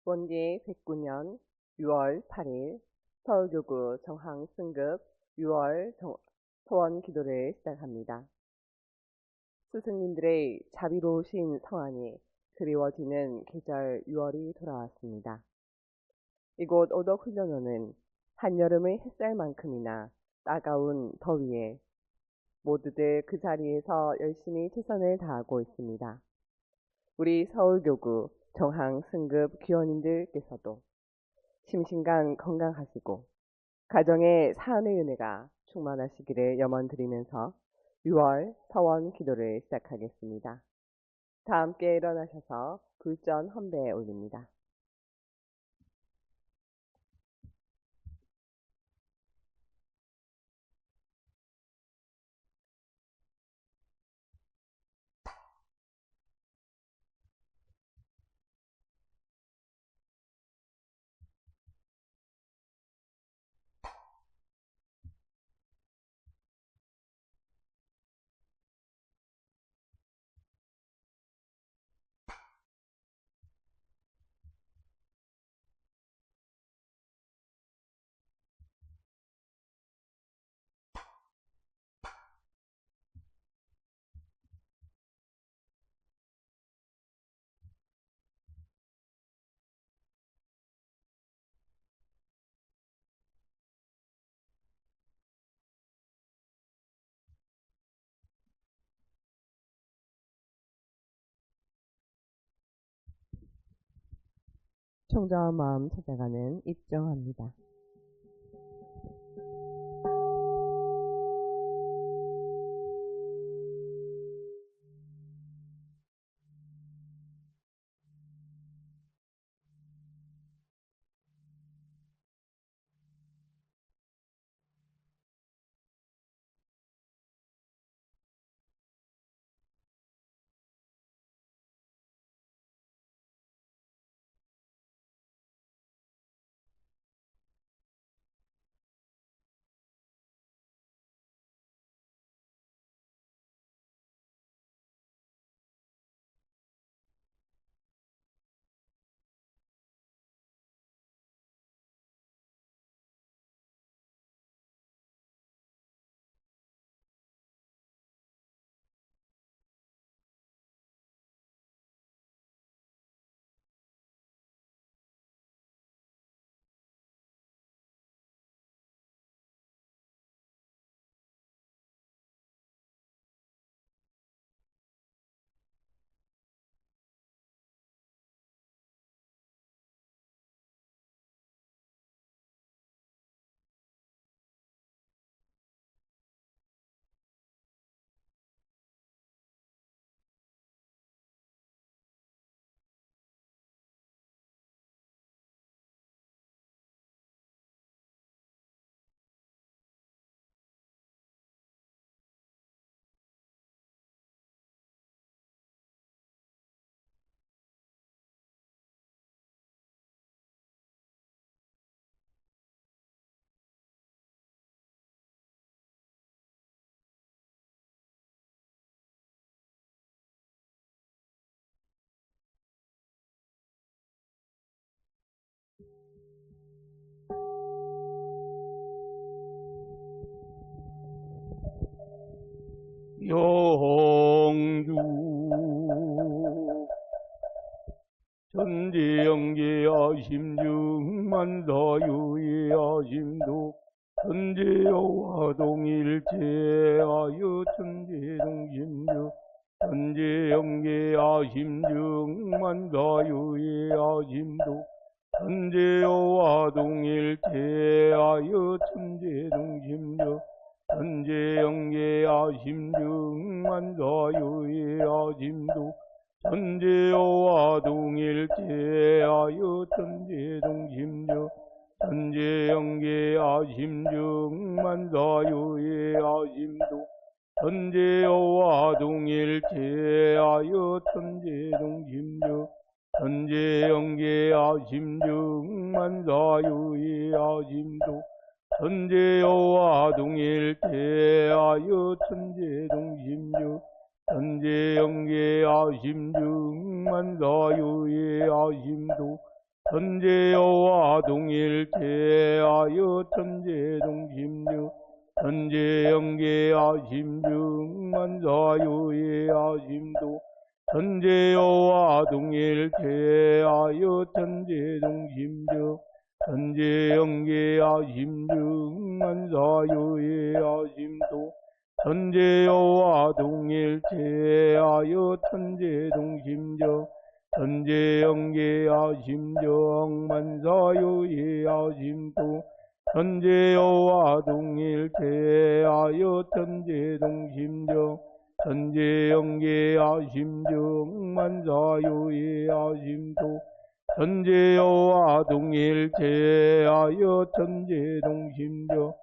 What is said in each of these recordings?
원기 109년 6월 8일 서울교구 정항 승급 6월 소원 기도를 시작합니다. 스승님들의 자비로우신 성안이 그리워지는 계절 6월이 돌아왔습니다. 이곳 오덕훈련원은 한여름의 햇살만큼이나 따가운 더위에 모두들 그 자리에서 열심히 최선을 다하고 있습니다. 우리 서울교구 정항 승급 귀원인들께서도 심신간 건강하시고 가정의 사안의 은혜가 충만하시기를 염원드리면서 6월 서원 기도를 시작하겠습니다. 다 함께 일어나셔서 불전 헌배에 올립니다. 청자와 마음 찾아가는 입정합니다. 영주 전제영계하심증만사유의하심도 전제여화동일체하여 전제동심주 전제영계하심증만사유의하심도 전제여화동일체하여 전제동심주 전제영계하심증만사유의하심도 전제여화동일체하여 전제동심주 전제영계하심증만사유의하심도 전제여화동일체하여 전제동심주 전제영계하심증만사유의하심도 전제여화동일체하여 전제동심주 전제영계하심증만사유의하심도 천재여와 동일체하여 천재동심유 천재영계하심중만사유예하심도 천재여와 동일체하여 천재동심유 천재영계하심중만사유예하심도 천재여와 동일체하여 천재동심저 천재영계하심정만사유예하심도 천재여와 동일체하여 천재동심저 천재영계하심정만사유예하심도 천재여와 동일체하여 천재동심저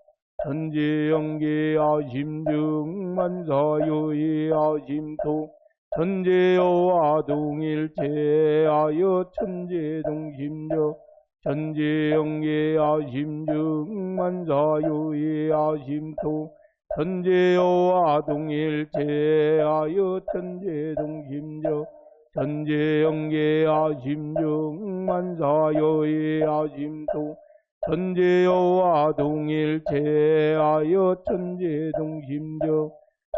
천재영계하심중만사유예하심도 천재여와 동일체하여 천재동심저 천재영계하심중만사유예하심도 천재여와 동일체하여 천재동심저 천재영계하심중만사유예하심도 천재여와 동일체하여 천재동심저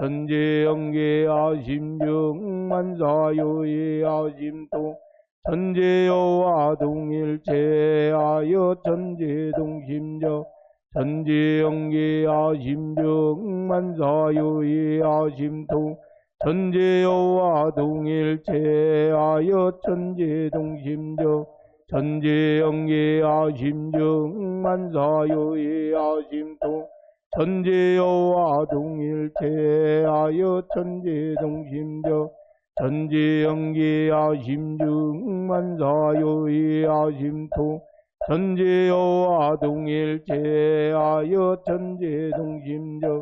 천재영계하심중만사유예하심도 천재여와 동일체하여 천재동심저 천재영계하심중만사유예하심도 천재여와 동일체하여 천재동심저 천재영계하심중만사유예하심도 천재여와 동일체하여 천재동심저 천재영계하심중만사유예하심도 천재여와 동일체하여 천재동심저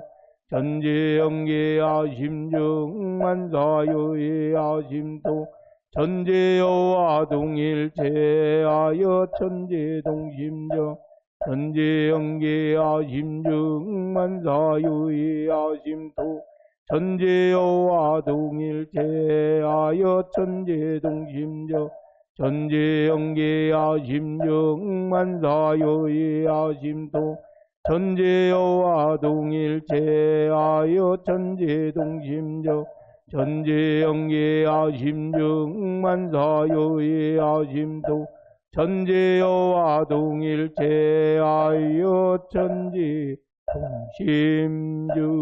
천재영계하심중만사유예하심도 천재여와 동일체하여 천재동심저 천재영계하심중만사유예하심도 천재여와 동일체하여 천재동심저 천재영계하심중만사유예하심도 천재여와 동일체하여 천재동심저 천재영계하심중만사유예하심도 천재여와 동일체하여 천재동심중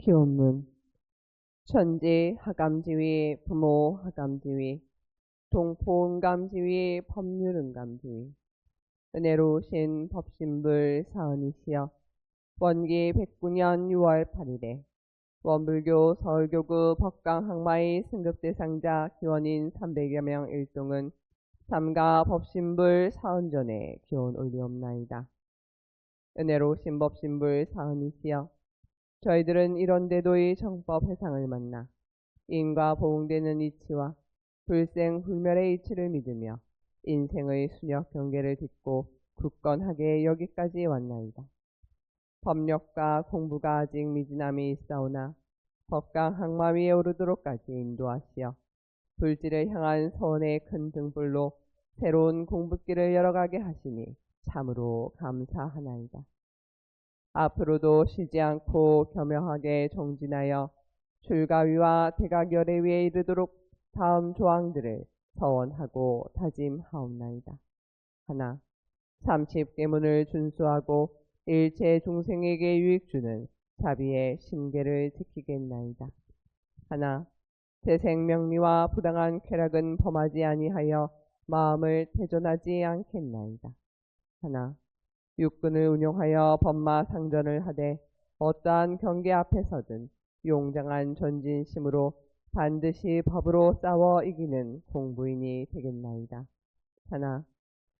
기원문 천지 하감지위 부모 하감지위 동포은감지위 법률은감지위 은혜로우신 법신불 사은이시여 원기 109년 6월 8일에 원불교 서울교구 법강학마의 승급대상자 기원인 300여 명 일동은 삼가 법신불 사은전에 기원 올리옵나이다. 은혜로우신 법신불 사은이시여 저희들은 이런 대도의 정법 회상을 만나 인과 보응되는 이치와 불생 불멸의 이치를 믿으며 인생의 순역 경계를 딛고 굳건하게 여기까지 왔나이다. 법력과 공부가 아직 미진함이 있사오나 법강 학마 위에 오르도록까지 인도하시어 불지를 향한 서원의 큰 등불로 새로운 공부길을 열어가게 하시니 참으로 감사하나이다. 앞으로도 쉬지 않고 겸허하게 정진하여 출가위와 대각열의 위에 이르도록 다음 조항들을 서원하고 다짐하옵나이다. 하나, 30계문을 준수하고 일체 중생에게 유익 주는 자비의 심계를 지키겠나이다. 하나, 재생명리와 부당한 쾌락은 범하지 아니하여 마음을 태존하지 않겠나이다. 하나 육군을 운용하여 법마 상전을 하되 어떠한 경계 앞에서든 용장한 전진심으로 반드시 법으로 싸워 이기는 공부인이 되겠나이다. 하나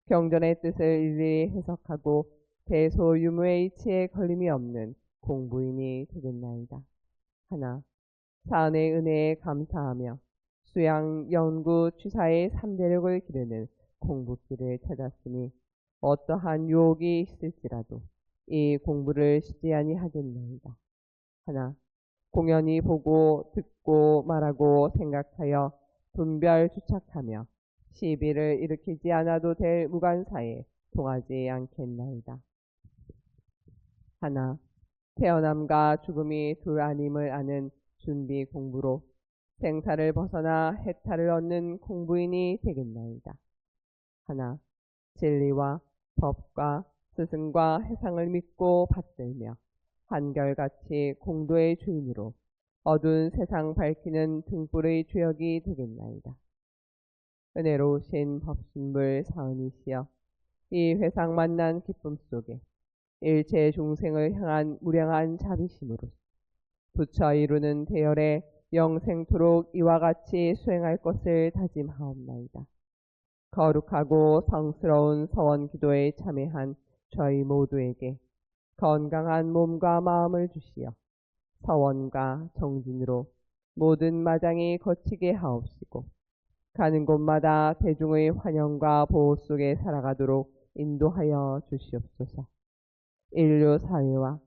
경전의 뜻을 일일이 해석하고 대소유무의 이치에 걸림이 없는 공부인이 되겠나이다. 하나 사은의 은혜에 감사하며 수양, 연구, 취사의 3대력을 기르는 공부길을 찾았으니 어떠한 유혹이 있을지라도 이 공부를 쉬지 아니하겠나이다. 하나 공연히 보고 듣고 말하고 생각하여 분별 주착하며 시비를 일으키지 않아도 될 무관사에 통하지 않겠나이다. 하나 태어남과 죽음이 둘 아님을 아는 준비 공부로 생사를 벗어나 해탈을 얻는 공부인이 되겠나이다. 하나 진리와 법과 스승과 해상을 믿고 받들며 한결같이 공도의 주인으로 어두운 세상 밝히는 등불의 주역이 되겠나이다. 은혜로우신 법신불 사은이시여 이 회상 만난 기쁨 속에 일체 중생을 향한 무량한 자비심으로 부처 이루는 대열에 영생토록 이와 같이 수행할 것을 다짐하옵나이다. 거룩하고 성스러운 서원 기도에 참여한 저희 모두에게 건강한 몸과 마음을 주시어 서원과 정진으로 모든 마장이 거치게 하옵시고 가는 곳마다 대중의 환영과 보호 속에 살아가도록 인도하여 주시옵소서. 인류 사회와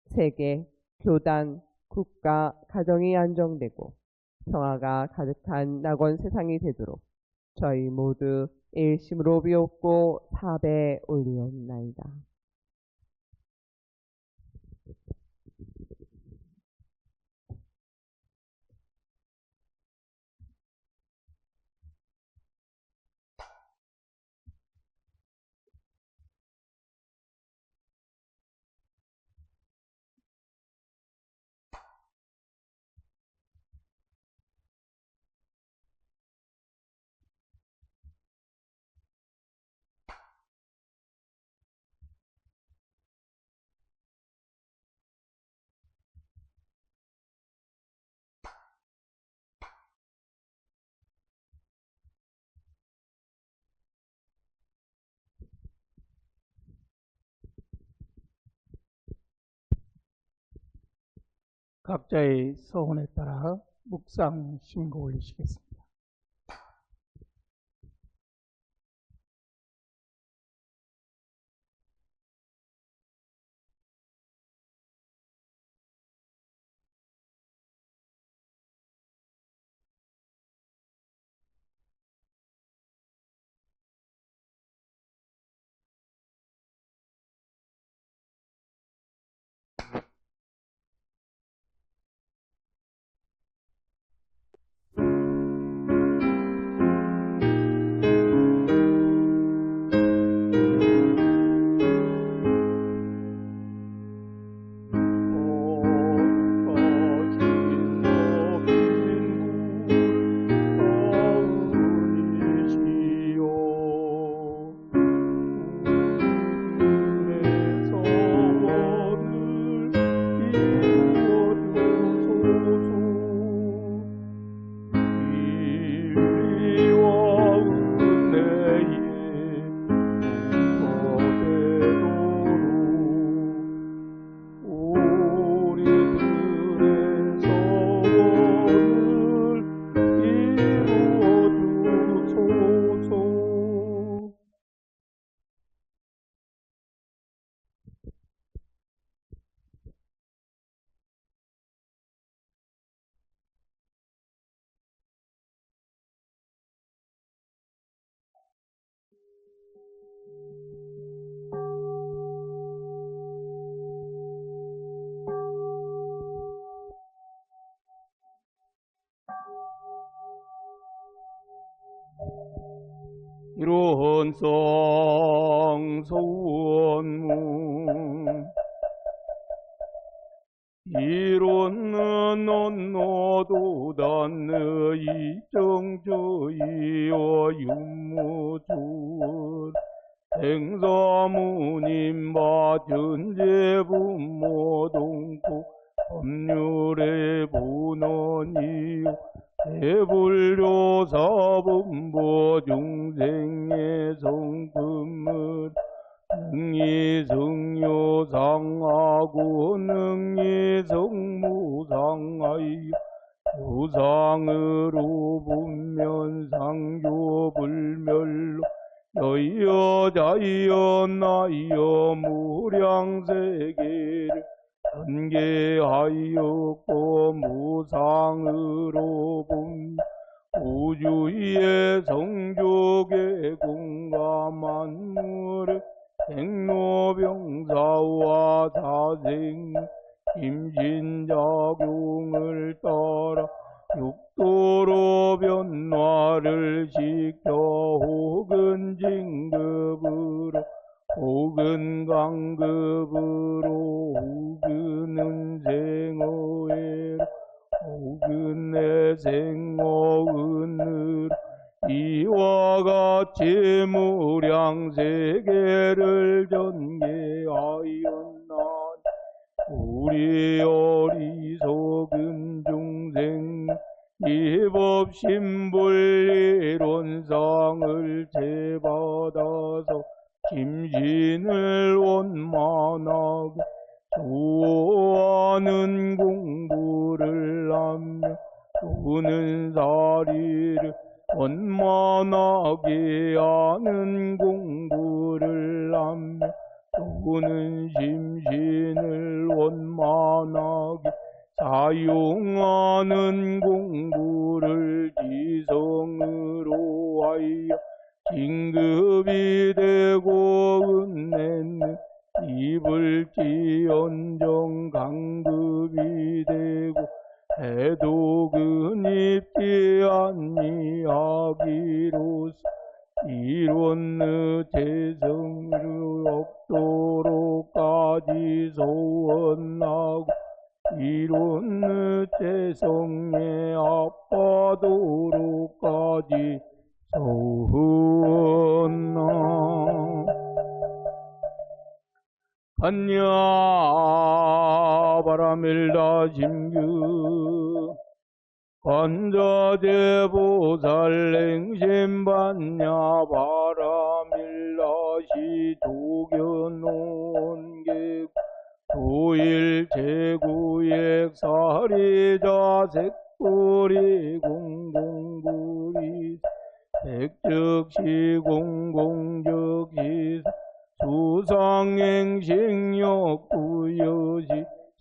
세계, 교단, 국가, 가정이 안정되고 평화가 가득한 낙원 세상이 되도록 저희 모두 일심으로 비옵고 사배 올리옵나이다. 각자의 서원에 따라 묵상 신고 올리시겠습니다. 이론성 소원문 이론은 연노도단 이정저이와 윤무주월 생사무님바 전제분모동포 법률의 본원이요 대불교사분보 중생의 성품을 능이성요상하고 능이성무상하여 무상으로 분면상교불멸로 여여자연하여 무량세계를 전개하였고 무상으로 본 우주의 성족의 공과 만물의 생로병사와 사생 임신작용을 따라 육도로 변화를 시켜 혹은 진급으로 혹은 강급으로 혹은 은생어회로 혹은 내생어은으로 이와 같이 무량세계를 전개하였나니 우리 어리석은 중생 이법신불이론상을 제받아서 심신을 원만하게 수호하는 공부를 하며 도는 사리를 원만하게 하는 공부를 하며 도는 심신을 원만하게 사용하는 공부를 지성으로 하여 진급이 되고 은혜는 이불지연정 강급이 되고 해독은 입지 아니하기로서 이론의 재성을 없도록까지 소원하고 이론의 재성에 앞바도록까지 소원나 반야 바라밀다 심규 관자대보살 냉심반야 바라밀라시 도견온객 도일제구액 사리자 색불이 공공구리 색즉시 공공적시 수상행식욕구여시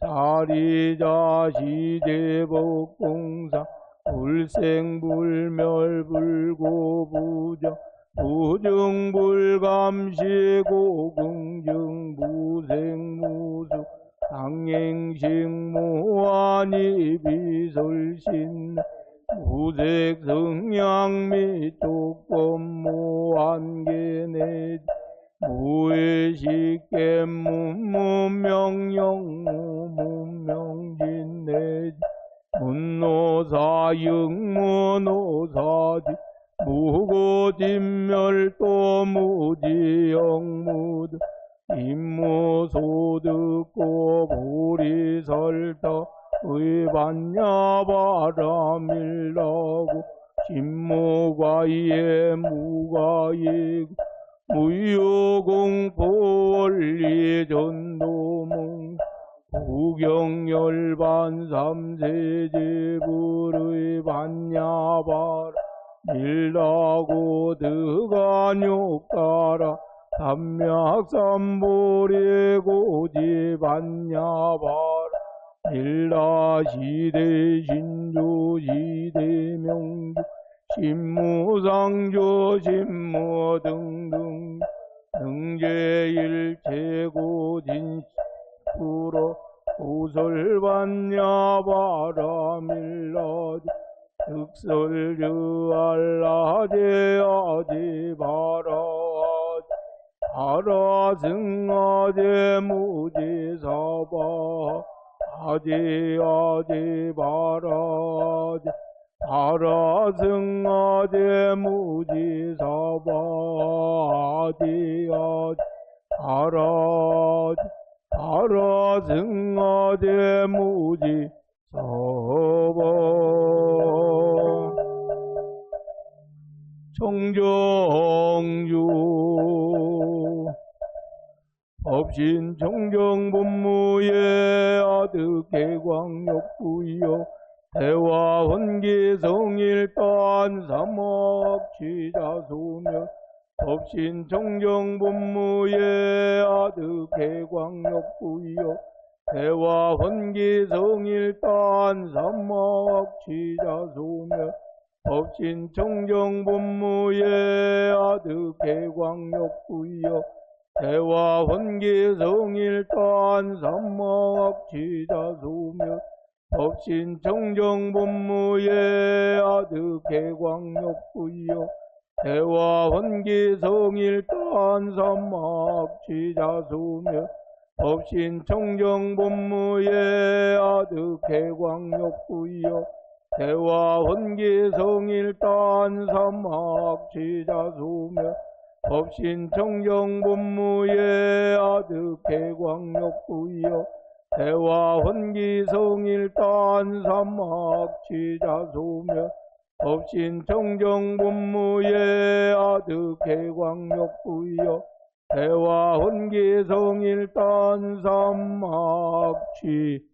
사리자 시제법공사 불생불멸불고부자 부증불감시고궁증무생무수 당행식무한이 비설신 무색성향미 족법무한계내 무의식계무무명령무문명진내지 문노사육무노사지 무고진멸도 무지영무드 임무소득고 보리설다 의반야바라밀라고 신무과예 무과예 무효공포원리전도몽 부경열반 삼세제불의 반야바라 밀라고 드가뇨가라 삼맥삼보리 고지 반야바라 밀라시대 신조시대 명주 신무상조 신무 등등 등제일체고 진수로 구설반야바라밀라지 득설르알라제아제 바라지 바라승아제 무제사바 아지 바라지 바라승아지 무지사바 아지 바라지 바라승아지 무지사바 청정주 법신 청정본무의 아득개광역구요 대화 헌기성일단 삼업취자소며 법신 청정본무의 아득개광역구요 대화 헌기성일단 삼업취자소며 법신 청정본무의 아득개광역구요 대화 헌기성일단 삼막취자소며 법신 청정본무의 아득개광역구요 대화 헌기성일단 삼막취자소며 법신 청정본무의 아득개광역구요 대화 헌기성일단 삼막취자소며 법신 청정본무의 아득개광역구요 대화 헌기성일단 삼막취자소며 법신 청정본무의 아득개광역구요 대화 헌기성일단 삼막취자소며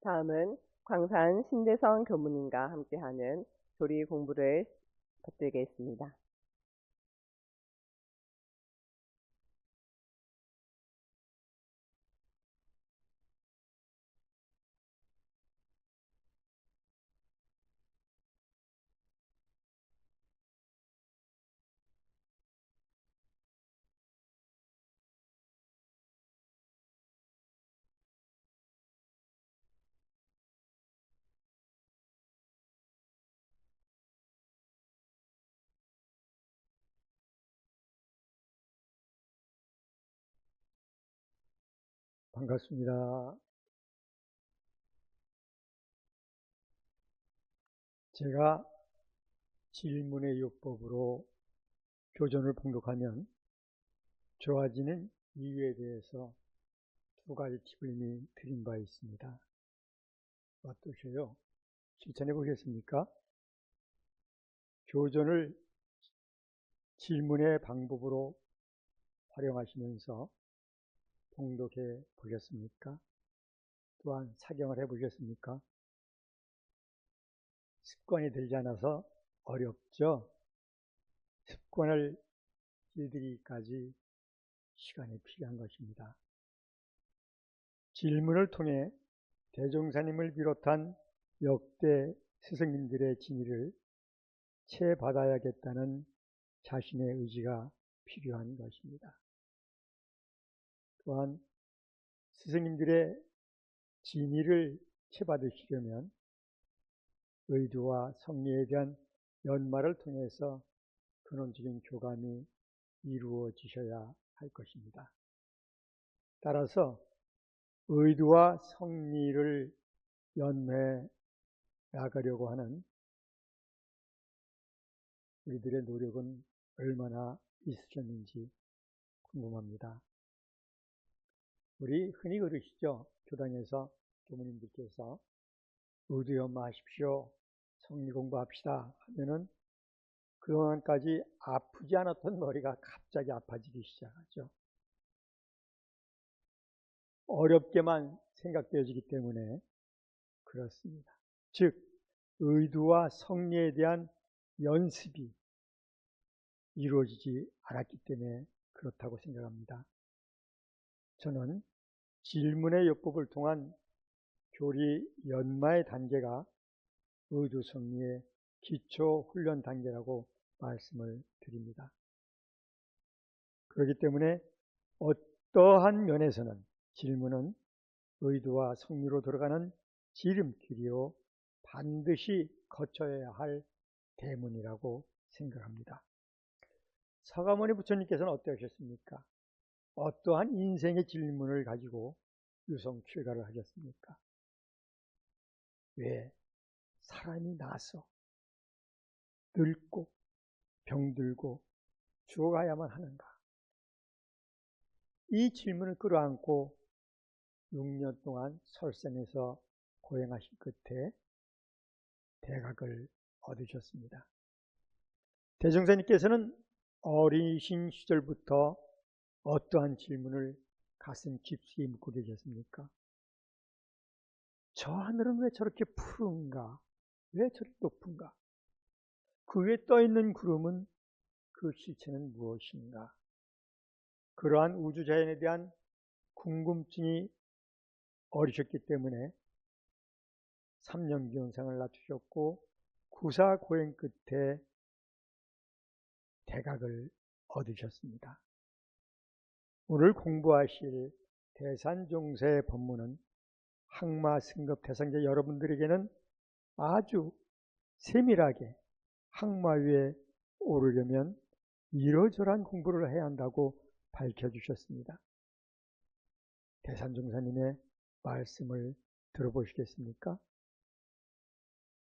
다음은 광산 신대성 교무님과 함께하는 조리 공부를 받들겠습니다. 반갑습니다. 제가 질문의 요법으로 교전을 봉독하면 좋아지는 이유에 대해서 두 가지 팁을 이미 드린 바 있습니다. 어떠세요? 실천해 보셨습니까? 교전을 질문의 방법으로 활용하시면서 봉독해 보셨습니까? 또한 착용을 해 보셨습니까? 습관이 들지 않아서 어렵죠? 습관을 길들이기까지 시간이 필요한 것입니다. 질문을 통해 대종사님을 비롯한 역대 스승님들의 진의를 채받아야겠다는 자신의 의지가 필요한 것입니다. 또한 스승님들의 진의를 채받으시려면 의도와 성리에 대한 연마를 통해서 근원적인 교감이 이루어지셔야 할 것입니다. 따라서 의도와 성리를 연매해 나가려고 하는 우리들의 노력은 얼마나 있으셨는지 궁금합니다. 우리 흔히 그러시죠. 교당에서 교무님들께서 의도 연마하십시오. 성리 공부합시다 하면은 그동안까지 아프지 않았던 머리가 갑자기 아파지기 시작하죠. 어렵게만 생각되어지기 때문에 그렇습니다. 즉 의도와 성리에 대한 연습이 이루어지지 않았기 때문에 그렇다고 생각합니다. 저는 질문의 요법을 통한 교리 연마의 단계가 의두성리의 기초 훈련 단계라고 말씀을 드립니다. 그렇기 때문에 어떠한 면에서는 질문은 의도와 성리로 들어가는 지름길이요 반드시 거쳐야 할 대문이라고 생각합니다. 서가모니 부처님께서는 어떠셨습니까? 어떠한 인생의 질문을 가지고 유성 출가를 하셨습니까? 왜 사람이 나서 늙고 병들고 죽어가야만 하는가? 이 질문을 끌어안고 6년 동안 설산에서 고행하신 끝에 대각을 얻으셨습니다. 대종사님께서는 어리신 시절부터 어떠한 질문을 가슴 깊이 묻고 계셨습니까? 저 하늘은 왜 저렇게 푸른가? 왜 저렇게 높은가? 그 위에 떠있는 구름은 그 실체는 무엇인가? 그러한 우주자연에 대한 궁금증이 어리셨기 때문에 3년기원상을 낮추셨고 구사고행 끝에 대각을 얻으셨습니다. 오늘 공부하실 대산종사의 법문은 항마 승급 대상자 여러분들에게는 아주 세밀하게 항마 위에 오르려면 이러저러한 공부를 해야 한다고 밝혀주셨습니다. 대산종사님의 말씀을 들어보시겠습니까?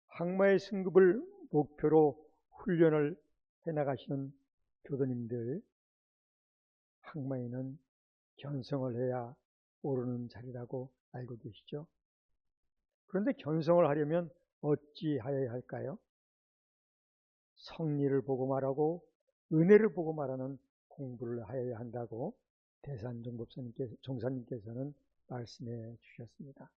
항마의 승급을 목표로 훈련을 해나가시는 교도님들, 항마에는 견성을 해야 오르는 자리라고 알고 계시죠? 그런데 견성을 하려면 어찌하여야 할까요? 성리를 보고 말하고 은혜를 보고 말하는 공부를 하여야 한다고 대산종사님께서는 말씀해 주셨습니다.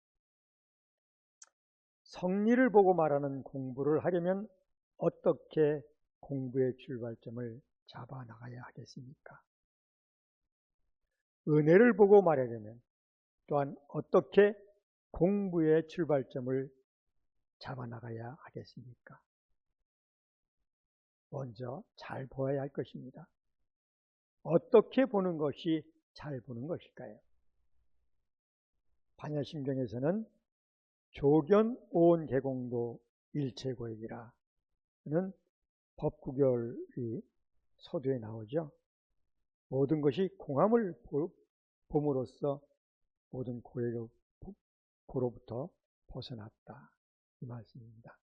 성리를 보고 말하는 공부를 하려면 어떻게 공부의 출발점을 잡아 나가야 하겠습니까? 은혜를 보고 말하려면 또한 어떻게 공부의 출발점을 잡아 나가야 하겠습니까? 먼저 잘 보아야 할 것입니다. 어떻게 보는 것이 잘 보는 것일까요? 반야심경에서는 조견 오온개공도 일체고액이라는 법구결이 서두에 나오죠. 모든 것이 공함을 봄으로써 모든 고로부터 벗어났다. 이 말씀입니다.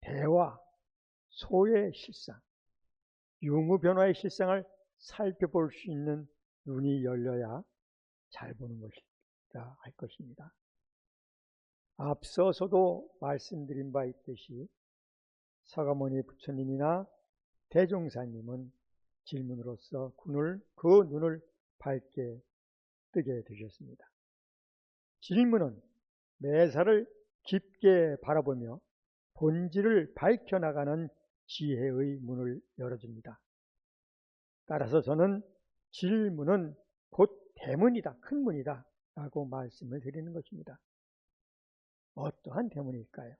대화, 소의 실상, 융후변화의 실상을 살펴볼 수 있는 눈이 열려야 잘 보는 것이라 할 것입니다. 앞서서도 말씀드린 바 있듯이 서가모니 부처님이나 대종사님은 질문으로서 그 눈을 밝게 뜨게 되셨습니다. 질문은 매사를 깊게 바라보며 본질을 밝혀나가는 지혜의 문을 열어줍니다. 따라서 저는 질문은 곧 대문이다, 큰 문이다 라고 말씀을 드리는 것입니다. 어떠한 대문일까요?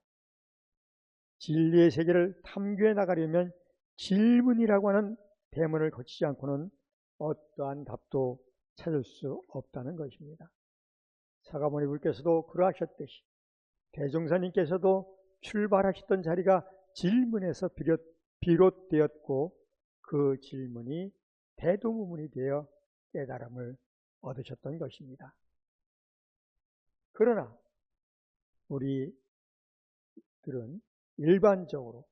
진리의 세계를 탐구해 나가려면 질문이라고 하는 대문을 거치지 않고는 어떠한 답도 찾을 수 없다는 것입니다. 사가모니 불께서도 그러하셨듯이 대종사님께서도 출발하셨던 자리가 질문에서 비롯되었고 그 질문이 대도무문이 되어 깨달음을 얻으셨던 것입니다. 그러나 우리들은 일반적으로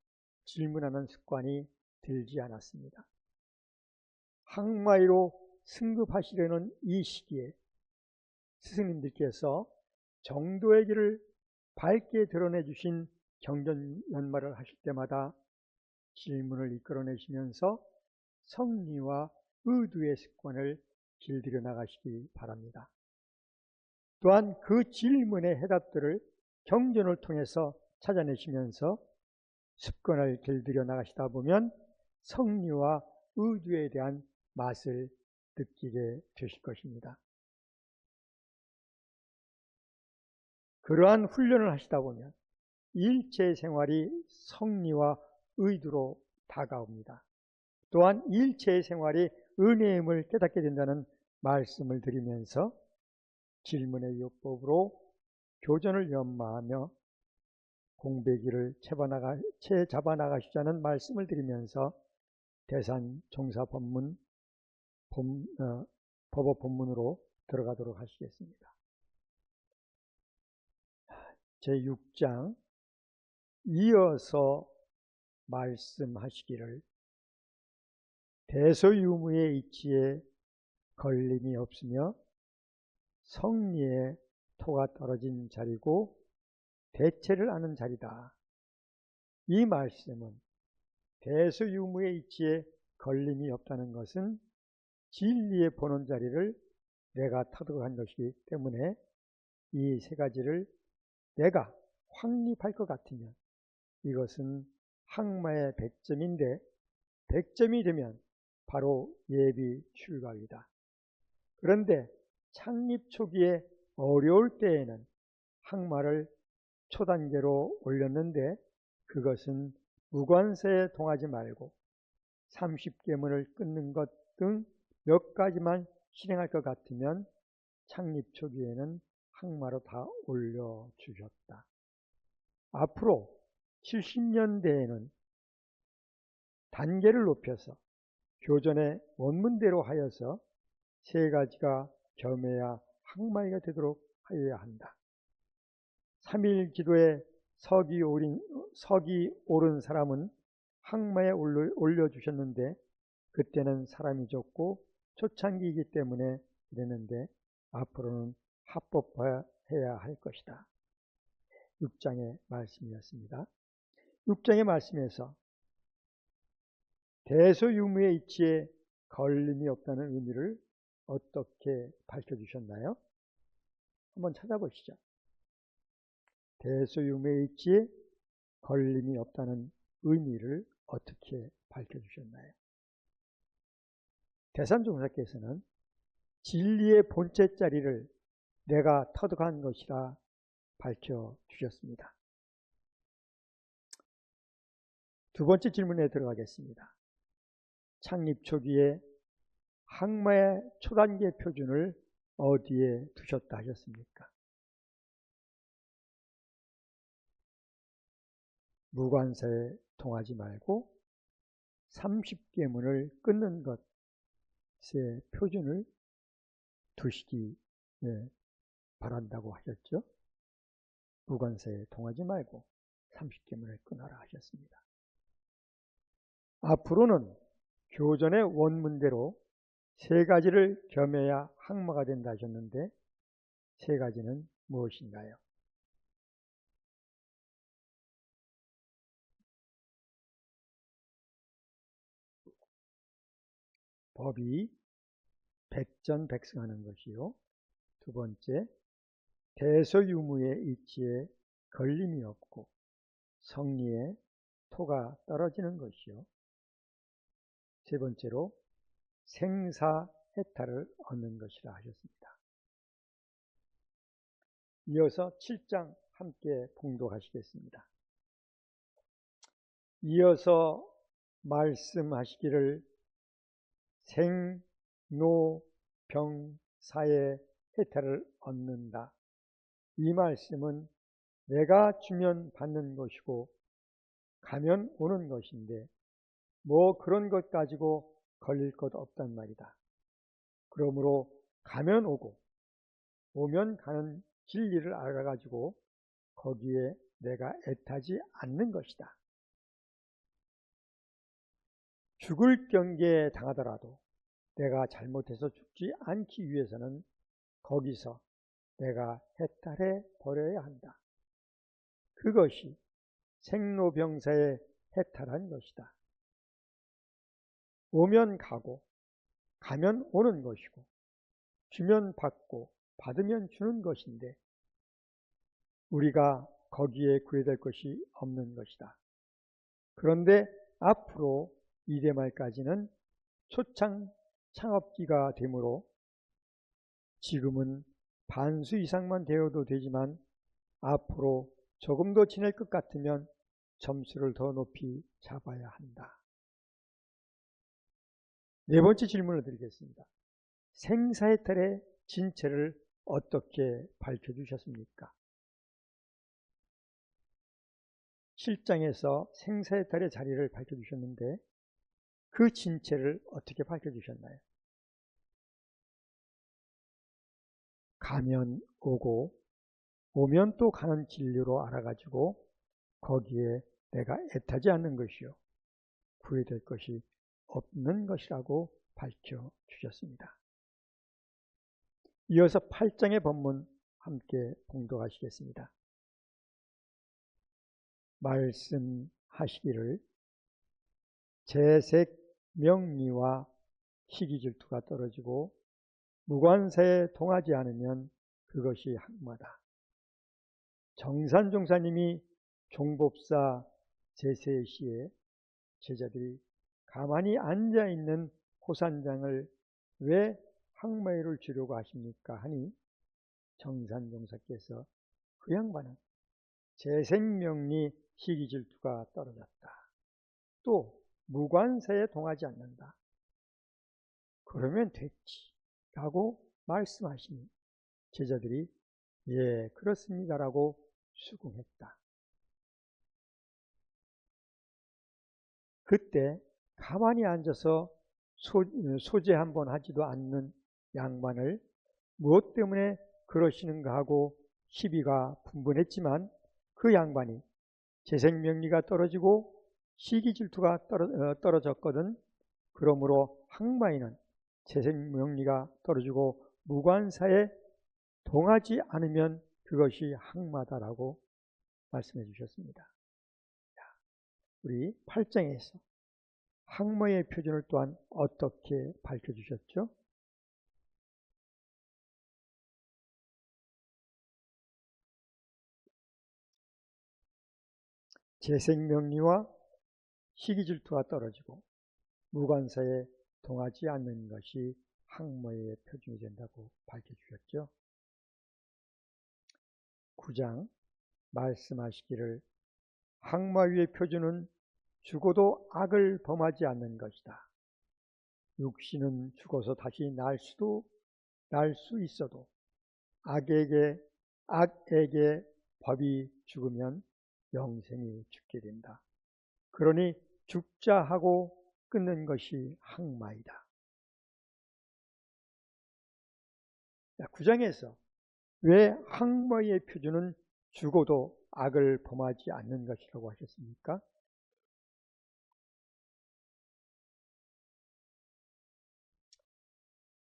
질문하는 습관이 들지 않았습니다. 항마이로 승급하시려는 이 시기에 스승님들께서 정도의 길을 밝게 드러내 주신 경전연마를 하실 때마다 질문을 이끌어내시면서 성리와 의두의 습관을 길들여 나가시기 바랍니다. 또한 그 질문의 해답들을 경전을 통해서 찾아내시면서 습관을 길들여 나가시다 보면 성리와 의두에 대한 맛을 느끼게 되실 것입니다. 그러한 훈련을 하시다 보면 일체 생활이 성리와 의도로 다가옵니다. 또한 일체 생활이 은혜임을 깨닫게 된다는 말씀을 드리면서 질문의 요법으로 교전을 연마하며 공배기를 채잡아 나가시자는 말씀을 드리면서 대산 종사 법문 법어 본문으로 들어가도록 하시겠습니다. 제6장 이어서 말씀하시기를 대소유무의 이치에 걸림이 없으며 성리에 토가 떨어진 자리고 대체를 아는 자리다. 이 말씀은 대소유무의 이치에 걸림이 없다는 것은 진리의 보는 자리를 내가 터득한 것이기 때문에 이 세 가지를 내가 확립할 것 같으면 이것은 항마의 100점인데 100점이 되면 바로 예비 출가이다. 그런데 창립 초기에 어려울 때에는 항마를 초단계로 올렸는데 그것은 무관세에 동하지 말고 30계문을 끊는 것 등 몇 가지만 실행할 것 같으면 창립 초기에는 항마로 다 올려주셨다. 앞으로 70년대에는 단계를 높여서 교전의 원문대로 하여서 세 가지가 겸해야 항마이가 되도록 하여야 한다. 3일 기도에 석이 오른 사람은 항마에 올려주셨는데 그때는 사람이 적고 초창기이기 때문에 그랬는데 앞으로는 합법화해야 할 것이다. 6장의 말씀이었습니다. 6장의 말씀에서 대소유무의 이치에 걸림이 없다는 의미를 어떻게 밝혀주셨나요? 한번 찾아보시죠. 대소유무의 이치에 걸림이 없다는 의미를 어떻게 밝혀주셨나요? 대산종사께서는 진리의 본체 자리를 내가 터득한 것이라 밝혀주셨습니다. 두 번째 질문에 들어가겠습니다. 창립 초기에 항마의 초단계 표준을 어디에 두셨다 하셨습니까? 무관사에 동하지 말고 30계문을 끊는 것의 표준을 두시기 바란다고 하셨죠. 무관사에 동하지 말고 30계문을 끊어라 하셨습니다. 앞으로는 교전의 원문대로 세 가지를 겸해야 항마가 된다 하셨는데 세 가지는 무엇인가요? 법이 백전백승하는 것이요. 두 번째, 대소유무의 이치에 걸림이 없고 성리에 토가 떨어지는 것이요. 세 번째로 생사해탈을 얻는 것이라 하셨습니다. 이어서 7장 함께 봉독하시겠습니다. 이어서 말씀하시기를 생로병사의 해탈을 얻는다. 이 말씀은 내가 주면 받는 것이고 가면 오는 것인데 뭐 그런 것 가지고 걸릴 것 없단 말이다. 그러므로 가면 오고 오면 가는 진리를 알아가지고 거기에 내가 애타지 않는 것이다. 죽을 경계에 당하더라도 내가 잘못해서 죽지 않기 위해서는 거기서 내가 해탈해 버려야 한다. 그것이 생로병사의 해탈한 것이다. 오면 가고 가면 오는 것이고 주면 받고 받으면 주는 것인데 우리가 거기에 구애될 것이 없는 것이다. 그런데 앞으로 이대말까지는 초창 창업기가 되므로 지금은 반수 이상만 되어도 되지만 앞으로 조금 더 지낼 것 같으면 점수를 더 높이 잡아야 한다. 네 번째 질문을 드리겠습니다. 생사해탈의 진체를 어떻게 밝혀주셨습니까? 실장에서 생사해탈의 자리를 밝혀주셨는데 그 진체를 어떻게 밝혀주셨나요? 가면 오고 오면 또 가는 진리로 알아가지고 거기에 내가 애타지 않는 것이요 후회될 것이 없는 것이라고 밝혀주셨습니다. 이어서 8장의 본문 함께 봉독하시겠습니다. 말씀하시기를 재색 명리와 시기질투가 떨어지고 무관사에 동하지 않으면 그것이 학마다. 정산종사님이 종법사 제세 시에 제자들이 가만히 앉아있는 호산장을 왜 학마회를 주려고 하십니까? 하니 정산종사께서 그 양반은 재생명리 시기질투가 떨어졌다. 또 무관사에 동하지 않는다. 그러면 됐지 라고 말씀하시니 제자들이 예 그렇습니다 라고 수긍했다. 그때 가만히 앉아서 소재 한번 하지도 않는 양반을 무엇 때문에 그러시는가 하고 시비가 분분했지만 그 양반이 재생명리가 떨어지고 시기질투가 떨어졌거든. 그러므로 항마에는 재생명리가 떨어지고 무관사에 동하지 않으면 그것이 항마다라고 말씀해 주셨습니다. 우리 8장에서 항마의 표준을 또한 어떻게 밝혀주셨죠? 재생명리와 시기질투가 떨어지고 무관사에 동하지 않는 것이 항마의 표준이 된다고 밝혀주셨죠. 9장 말씀하시기를 항마의 표준은 죽어도 악을 범하지 않는 것이다. 육신은 죽어서 다시 날 수 있어도 악에게 법이 죽으면 영생이 죽게 된다. 그러니 죽자 하고 끊는 것이 항마이다. 9장에서 왜 항마의 표준은 죽어도 악을 범하지 않는 것이라고 하셨습니까?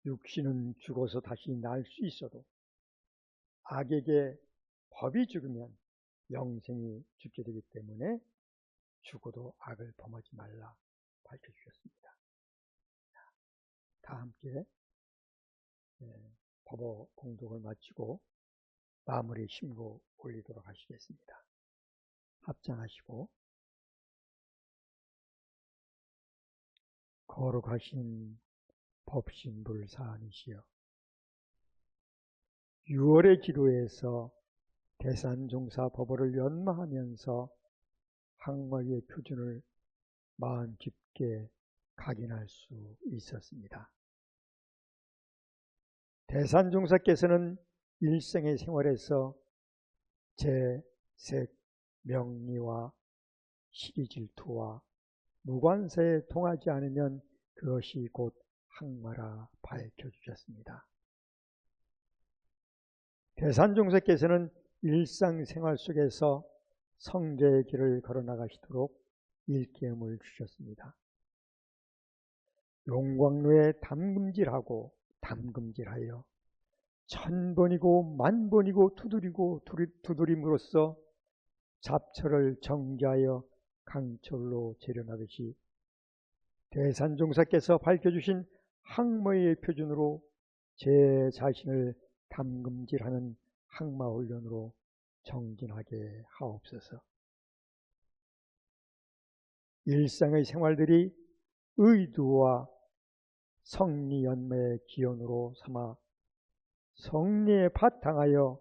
육신은 죽어서 다시 날 수 있어도 악에게 법이 죽으면 영생이 죽게 되기 때문에 죽어도 악을 범하지 말라 밝혀주셨습니다. 다 함께 법어 공독을 마치고 마무리 심고 올리도록 하시겠습니다. 합장하시고 거룩하신 법신불사하니시여 6월의 기도에서 대산종사 법어를 연마하면서 항마의 표준을 마음 깊게 각인할 수 있었습니다. 대산종사께서는 일생의 생활에서 재색 명리와 시기질투와 무관사에 동하지 않으면 그것이 곧 항마라 밝혀주셨습니다. 대산종사께서는 일상생활 속에서 성자의 길을 걸어나가시도록 일깨움을 주셨습니다. 용광로에 담금질하여 1000번이고 10,000번이고 두드림으로써 잡철을 정지하여 강철로 재련하듯이 대산종사께서 밝혀주신 항마의 표준으로 제 자신을 담금질하는 항마훈련으로 정진하게 하옵소서. 일상의 생활들이 의도와 성리연매의 기원으로 삼아 성리에 바탕하여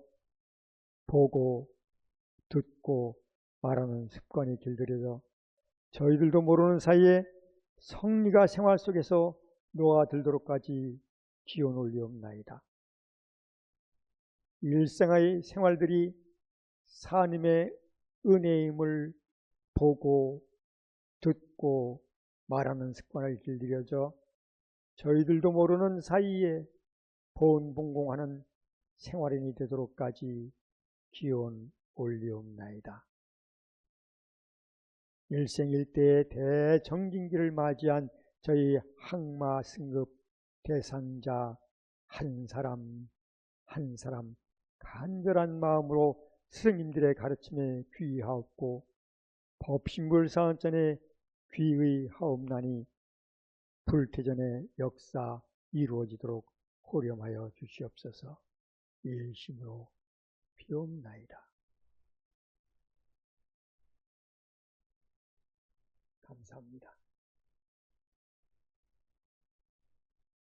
보고 듣고 말하는 습관이 길들여져 저희들도 모르는 사이에 성리가 생활 속에서 녹아들도록까지 기원 올리옵나이다. 일생의 생활들이 하나님의 은혜임을 보고 듣고 말하는 습관을 길들여져 저희들도 모르는 사이에 본분공하는 생활인이 되도록까지 기원 올리옵나이다. 일생일대의 대정진기를 맞이한 저희 항마 승급 대상자 한 사람 한 사람 간절한 마음으로 스승님들의 가르침에 귀의하옵고 법신불사언전에 귀의하옵나니 불태전의 역사 이루어지도록 호렴하여 주시옵소서. 일심으로 비옵나이다. 감사합니다.